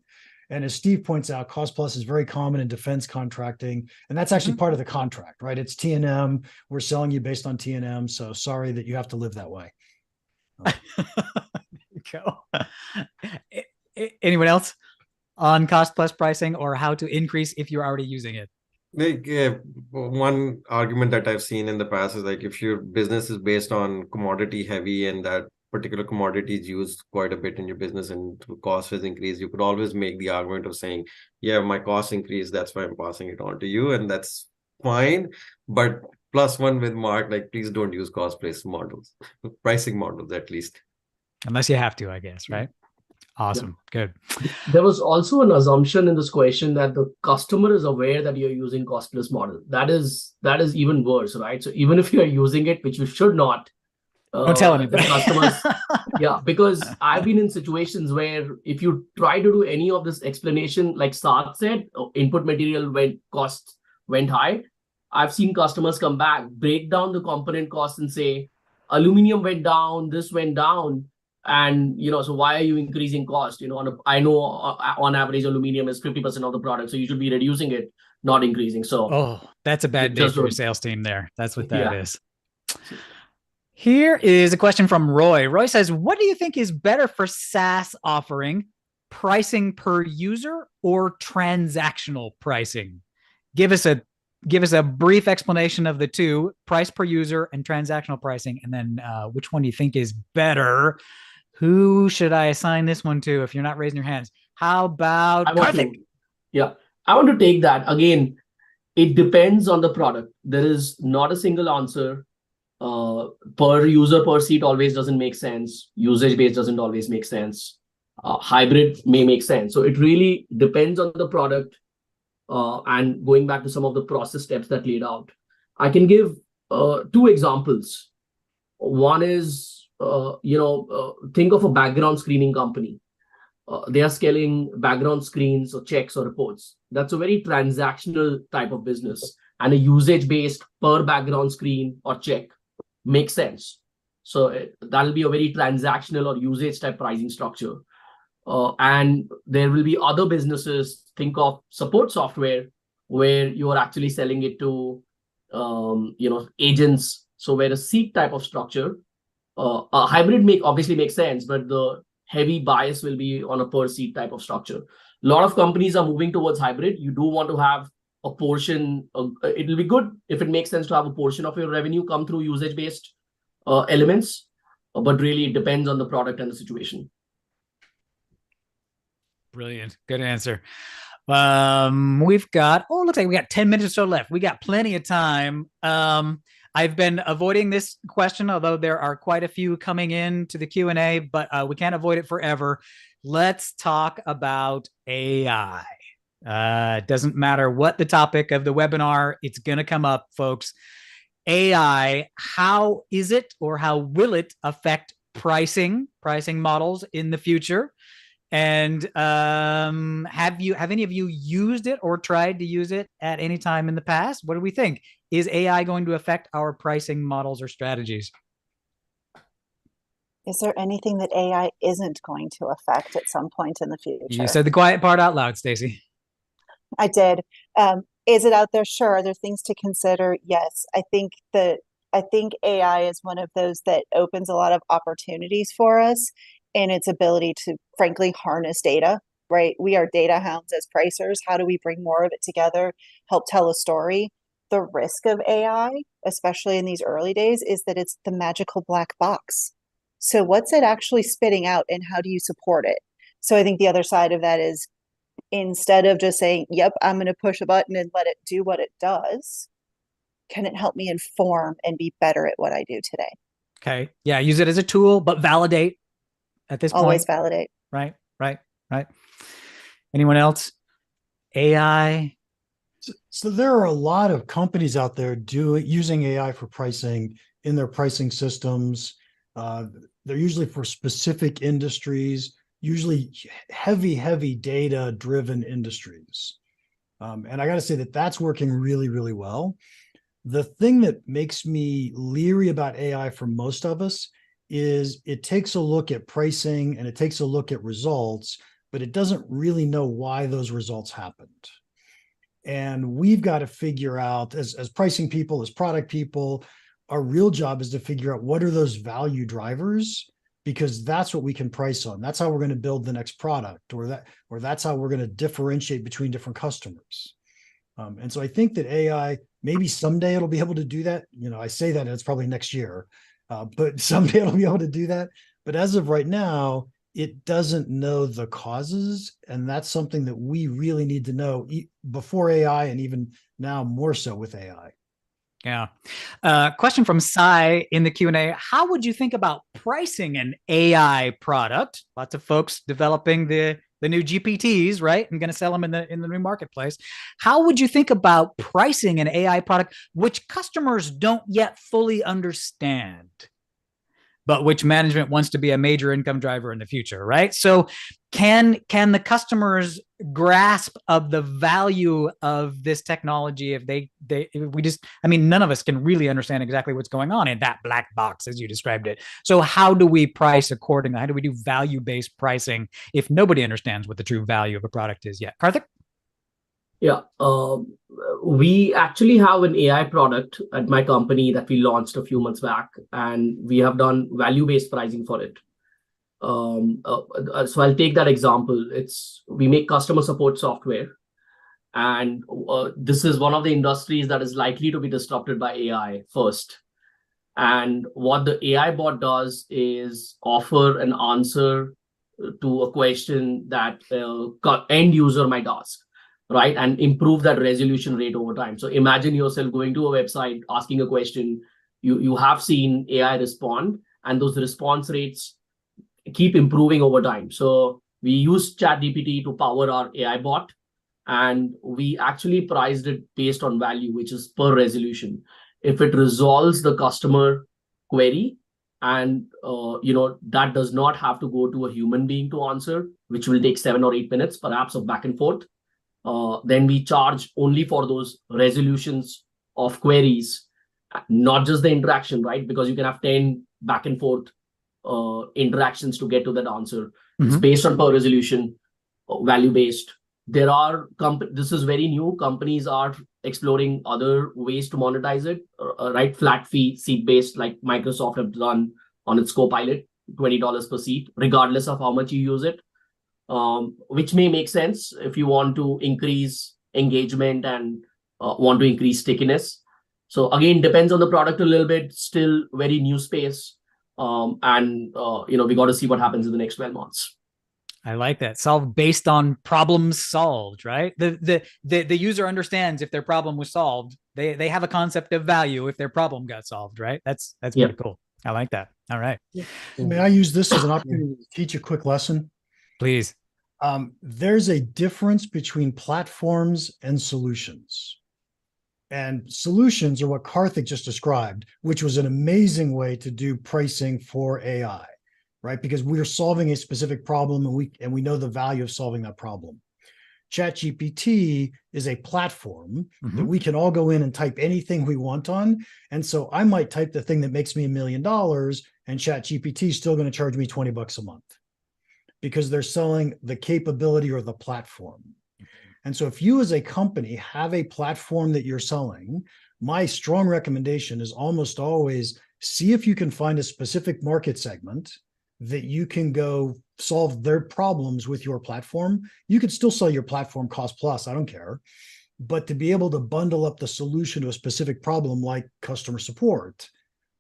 And as Steve points out, cost plus is very common in defense contracting, and that's actually part of the contract, right? It's T&M. We're selling you based on T&M, so sorry that you have to live that way. Go. Anyone else on cost plus pricing or how to increase if you're already using it? Like one argument that I've seen in the past is like if your business is based on commodity heavy and that particular commodity is used quite a bit in your business and the cost has increased, you could always make the argument of saying, yeah, my cost increased, that's why I'm passing it on to you, and that's fine. But plus one with Mark, like please don't use cost plus models, pricing models at least. Unless you have to, I guess, right? Awesome. Yeah. Good. There was also an assumption in this question that the customer is aware that you're using cost plus model. That is even worse, right? So even if you're using it, which you should not, don't tell anybody. The customers, yeah, because I've been in situations where if you try to do any of this explanation, like Saad said, input material costs went high. I've seen customers come back, break down the component costs and say, aluminum went down, this went down. And, so why are you increasing cost? I know on average, aluminum is 50% of the product. So you should be reducing it, not increasing. So that's a bad day for your sales team there. That's what that is. Here is a question from Roy. Roy says, what do you think is better for SaaS offering, pricing per user or transactional pricing? Give us a brief explanation of the two, price per user and transactional pricing. And then which one do you think is better? Who should I assign this one to if you're not raising your hands? How about Karthik? I want to take that. Again, it depends on the product. There is not a single answer. Per user, per seat always doesn't make sense. Usage-based doesn't always make sense. Hybrid may make sense. So it really depends on the product. And going back to some of the process steps that laid out. I can give two examples. One is, think of a background screening company. They are scaling background screens or checks or reports. That's a very transactional type of business. And a usage-based per background screen or check makes sense. So that'll be a very transactional or usage type pricing structure. And there will be other businesses, think of support software, where you are actually selling it to, agents. So where a seat type of structure, a hybrid obviously makes sense, but the heavy bias will be on a per seat type of structure. A lot of companies are moving towards hybrid. You do want to have a portion. It will be good if it makes sense to have a portion of your revenue come through usage-based elements, but really it depends on the product and the situation. Brilliant. Good answer. Looks like we got 10 minutes or so left. We got plenty of time. I've been avoiding this question, although there are quite a few coming in to the Q&A, but we can't avoid it forever. Let's talk about AI. It doesn't matter what the topic of the webinar, it's going to come up, folks. AI, how is it or how will it affect pricing models in the future? And have any of you used it or tried to use it at any time in the past? What do we think? Is AI going to affect our pricing models or strategies? Is there anything that AI isn't going to affect at some point in the future? You said the quiet part out loud, Stacey. I did. Is it out there? Sure. Are there things to consider? Yes. I think AI is one of those that opens a lot of opportunities for us in its ability to, frankly, harness data, right? We are data hounds as pricers. How do we bring more of it together, help tell a story? The risk of AI, especially in these early days, is that it's the magical black box. So what's it actually spitting out and how do you support it? So I think the other side of that is, instead of just saying, yep, I'm going to push a button and let it do what it does, can it help me inform and be better at what I do today? Okay. Yeah. Use it as a tool, but validate at this point. Always validate. Right. Anyone else? AI. So there are a lot of companies out there using AI for pricing in their pricing systems. They're usually for specific industries, usually heavy data-driven industries. And I got to say that's working really, really well. The thing that makes me leery about AI for most of us is it takes a look at pricing and it takes a look at results, but it doesn't really know why those results happened. And we've got to figure out, as pricing people, as product people, our real job is to figure out what are those value drivers, because that's what we can price on. That's how we're going to build the next product, or that's how we're going to differentiate between different customers. And so I think that AI, maybe someday it'll be able to do that. You know, I say that and it's probably next year, but someday it'll be able to do that. But as of right now, it doesn't know the causes. And that's something that we really need to know before AI, and even now more so with AI. Yeah. Question from Sai in the Q&A. How would you think about pricing an AI product? Lots of folks developing the new GPTs, right? I'm going to sell them in the new marketplace. How would you think about pricing an AI product which customers don't yet fully understand, but which management wants to be a major income driver in the future, right? So can the customers grasp of the value of this technology if none of us can really understand exactly what's going on in that black box, as you described it. So how do we price accordingly? How do we do value-based pricing if nobody understands what the true value of a product is yet? Karthik? Yeah, we actually have an AI product at my company that we launched a few months back, and we have done value-based pricing for it. So I'll take that example. We make customer support software, and this is one of the industries that is likely to be disrupted by AI first. And what the AI bot does is offer an answer to a question that end user might ask, right? And improve that resolution rate over time. So imagine yourself going to a website, asking a question, you have seen AI respond, and those response rates keep improving over time. So we use ChatGPT to power our AI bot, and we actually priced it based on value, which is per resolution. If it resolves the customer query, and that does not have to go to a human being to answer, which will take 7 or 8 minutes, perhaps, of back and forth, then we charge only for those resolutions of queries, not just the interaction, right? Because you can have 10 back and forth interactions to get to that answer. Mm-hmm. It's based on per resolution, value-based. This is very new. Companies are exploring other ways to monetize it, right? Flat fee, seat-based, like Microsoft have done on its Copilot, $20 per seat, regardless of how much you use it, which may make sense if you want to increase engagement and want to increase stickiness. So again, depends on the product a little bit, still very new space. We got to see what happens in the next 12 months. I like that. Solve based on problems solved, right? The user understands if their problem was solved. They have a concept of value if their problem got solved, right? That's pretty cool. I like that. All right. May I use this as an opportunity to teach a quick lesson? Please. There's a difference between platforms and solutions. And solutions are what Karthik just described, which was an amazing way to do pricing for AI, right? Because we're solving a specific problem, and we know the value of solving that problem. ChatGPT is a platform that we can all go in and type anything we want on. And so I might type the thing that makes me $1 million, and ChatGPT is still going to charge me $20 a month, because they're selling the capability or the platform. And so if you as a company have a platform that you're selling, my strong recommendation is almost always see if you can find a specific market segment that you can go solve their problems with your platform. You could still sell your platform cost plus, I don't care. But to be able to bundle up the solution to a specific problem like customer support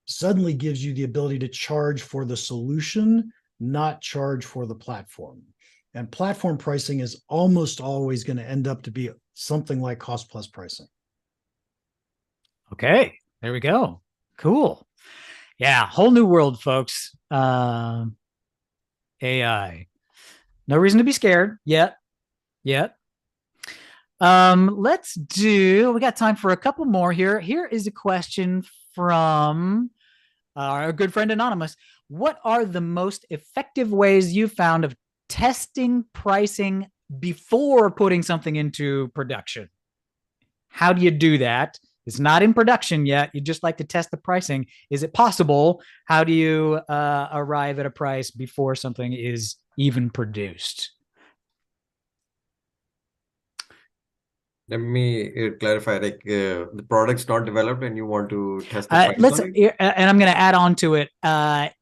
suddenly gives you the ability to charge for the solution, not charge for the platform. And platform pricing is almost always going to end up to be something like cost plus pricing. Okay, there we go. Cool. Yeah, whole new world, folks. AI. No reason to be scared yet. We got time for a couple more here. Here is a question from our good friend Anonymous. What are the most effective ways you found of testing pricing before putting something into production? How do you do that? It's not in production yet. You just like to test the pricing. Is it possible? How do you arrive at a price before something is even produced? Let me clarify, like the product's not developed and you want to test the price on it? And I'm going to add on to it.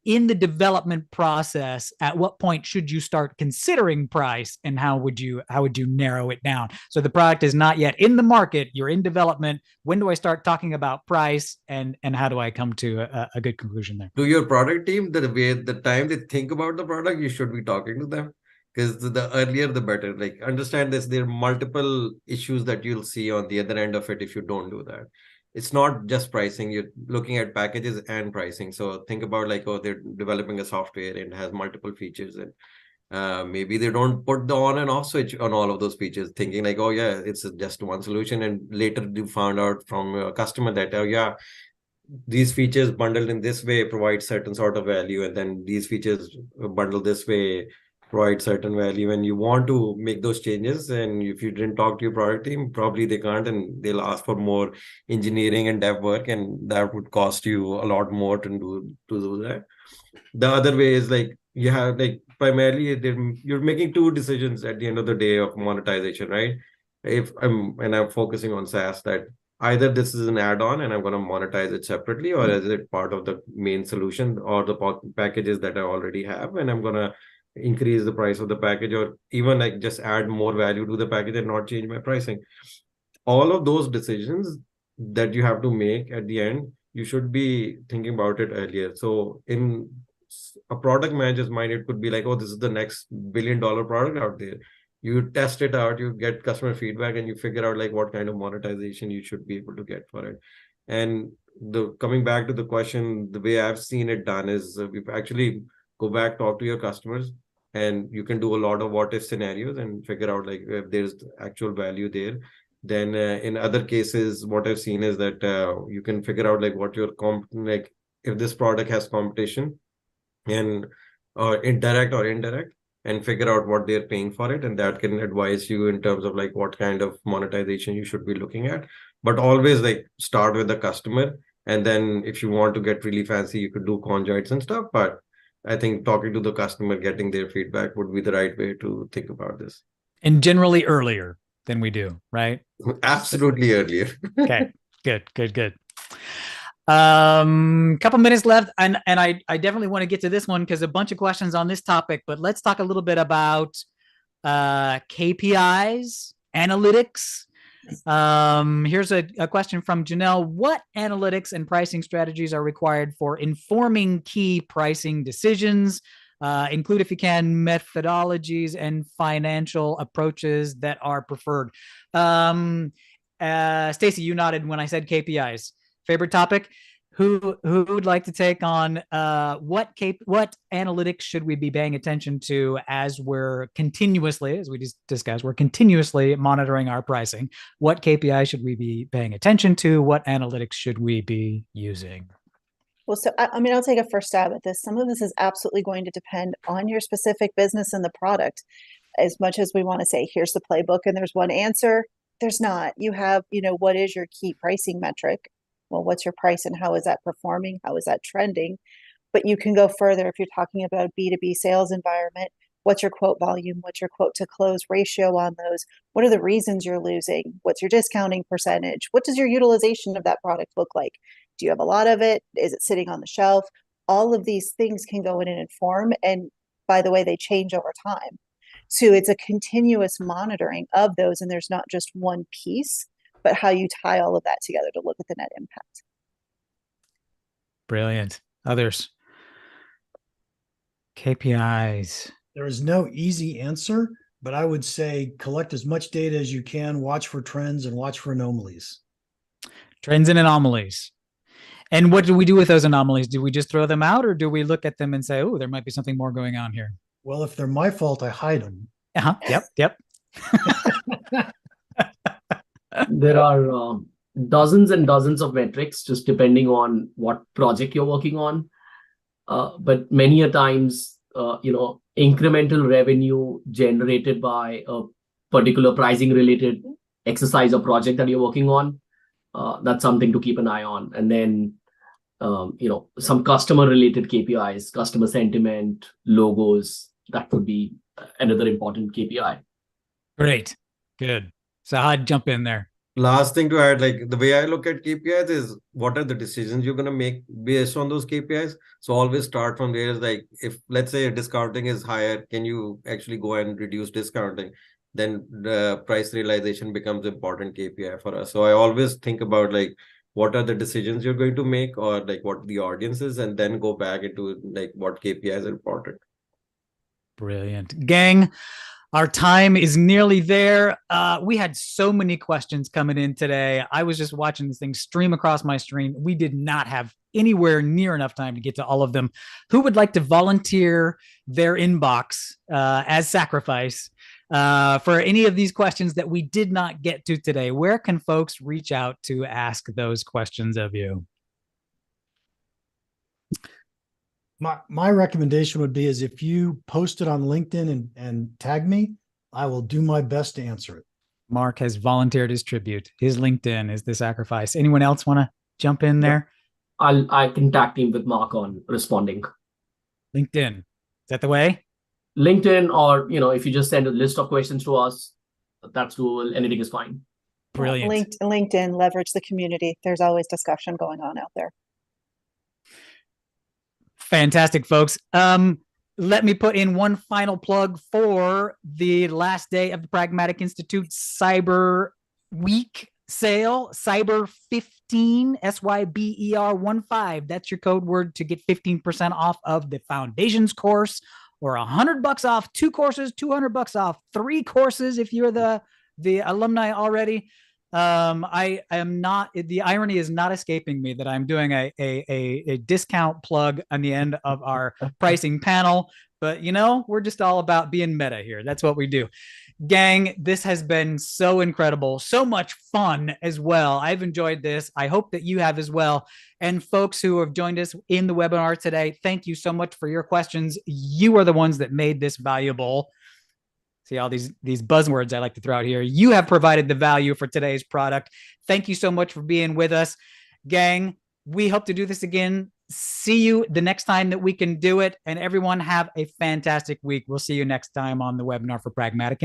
In the development process, at what point should you start considering price, and how would you narrow it down? So the product is not yet in the market. You're in development. When do I start talking about price, and how do I come to a good conclusion there? To your product team, the time they think about the product, you should be talking to them. Because the earlier, the better. Like, understand this, there are multiple issues that you'll see on the other end of it if you don't do that. It's not just pricing. You're looking at packages and pricing. So think about like, oh, they're developing a software and has multiple features. And maybe they don't put the on and off switch on all of those features, thinking like, oh, yeah, it's just one solution. And later you found out from a customer that, oh, yeah, these features bundled in this way provide certain sort of value. And then these features bundled this way provide certain value, and you want to make those changes, and if you didn't talk to your product team, probably they can't, and they'll ask for more engineering and dev work, and that would cost you a lot more to do that. The other way is like you have like primarily you're making two decisions at the end of the day of monetization, right? If I'm focusing on SaaS, that either this is an add-on and I'm going to monetize it separately, or is it part of the main solution or the packages that I already have, and I'm going to increase the price of the package, or even like just add more value to the package and not change my pricing. All of those decisions that you have to make at the end, you should be thinking about it earlier. So in a product manager's mind, it could be like, oh, this is the next billion-dollar product out there. You test it out, you get customer feedback, and you figure out like what kind of monetization you should be able to get for it. And coming back to the question, the way I've seen it done is we've actually go back, talk to your customers, and you can do a lot of what if scenarios and figure out like if there's actual value there. Then in other cases, what I've seen is that you can figure out like what your like if this product has competition, and direct or indirect, and figure out what they're paying for it, and that can advise you in terms of like what kind of monetization you should be looking at. But always like start with the customer, and then if you want to get really fancy, you could do conjoints and stuff. But I think talking to the customer, getting their feedback would be the right way to think about this. And generally earlier than we do, right? Absolutely earlier. Okay, good. Couple minutes left, and I definitely want to get to this one because a bunch of questions on this topic, but let's talk a little bit about KPIs, analytics. Here's a question from Janelle. What analytics and pricing strategies are required for informing key pricing decisions? Include, if you can, methodologies and financial approaches that are preferred. Stacy, you nodded when I said KPIs. Favorite topic? Who would like to take on what analytics should we be paying attention to as we're continuously, as we just discussed, we're continuously monitoring our pricing? What KPI should we be paying attention to? What analytics should we be using? Well, so I mean, I'll take a first stab at this. Some of this is absolutely going to depend on your specific business and the product. As much as we want to say, here's the playbook and there's one answer, there's not. You have, what is your key pricing metric? Well, what's your price and how is that performing? How is that trending? But you can go further if you're talking about a B2B sales environment. What's your quote volume? What's your quote to close ratio on those? What are the reasons you're losing? What's your discounting percentage? What does your utilization of that product look like? Do you have a lot of it? Is it sitting on the shelf? All of these things can go in and inform. And by the way, they change over time. So it's a continuous monitoring of those. And there's not just one piece, but how you tie all of that together to look at the net impact. Brilliant. Others? KPIs. There is no easy answer, but I would say collect as much data as you can, watch for trends, and watch for anomalies. Trends and anomalies. And what do we do with those anomalies? Do we just throw them out, or do we look at them and say, oh, there might be something more going on here? Well, if they're my fault, I hide them. Yep. There are dozens and dozens of metrics, just depending on what project you're working on. But many a times, incremental revenue generated by a particular pricing related exercise or project that you're working on That's something to keep an eye on. And then, some customer related KPIs, customer sentiment, logos, that would be another important KPI. Great. Good. So I'd jump in there. Last thing to add, like the way I look at KPIs is what are the decisions you're going to make based on those KPIs. So always start from there. Like if let's say discounting is higher, can you actually go and reduce discounting? Then the price realization becomes important KPI for us. So I always think about like what are the decisions you're going to make or like what the audience is, and then go back into like what KPIs are important. Brilliant. Gang, our time is nearly there. We had so many questions coming in today. I was just watching this thing stream across my screen. We did not have anywhere near enough time to get to all of them. Who would like to volunteer their inbox as sacrifice for any of these questions that we did not get to today? Where can folks reach out to ask those questions of you? My recommendation would be is if you post it on LinkedIn and tag me, I will do my best to answer it. Mark has volunteered his tribute. His LinkedIn is the sacrifice. Anyone else want to jump in there? I can tag team with Mark on responding. LinkedIn. Is that the way? LinkedIn, or if you just send a list of questions to us, that's doable. Anything is fine. Brilliant. LinkedIn, leverage the community. There's always discussion going on out there. Fantastic, folks. Let me put in one final plug for the last day of the Pragmatic Institute Cyber Week sale. Cyber 15, SYBER15. That's your code word to get 15% off of the Foundations course, or $100 off 2 courses, $200 off 3 courses if you're the alumni already. I am not, the irony is not escaping me that I'm doing a discount plug on the end of our pricing panel, but we're just all about being meta here. That's what we do. Gang, this has been so incredible, so much fun as well. I've enjoyed this. I hope that you have as well. And folks who have joined us in the webinar today, thank you so much for your questions. You are the ones that made this valuable. See all these buzzwords I like to throw out here. You have provided the value for today's product. Thank you so much for being with us. Gang, we hope to do this again. See you the next time that we can do it. And everyone have a fantastic week. We'll see you next time on the webinar for Pragmatic.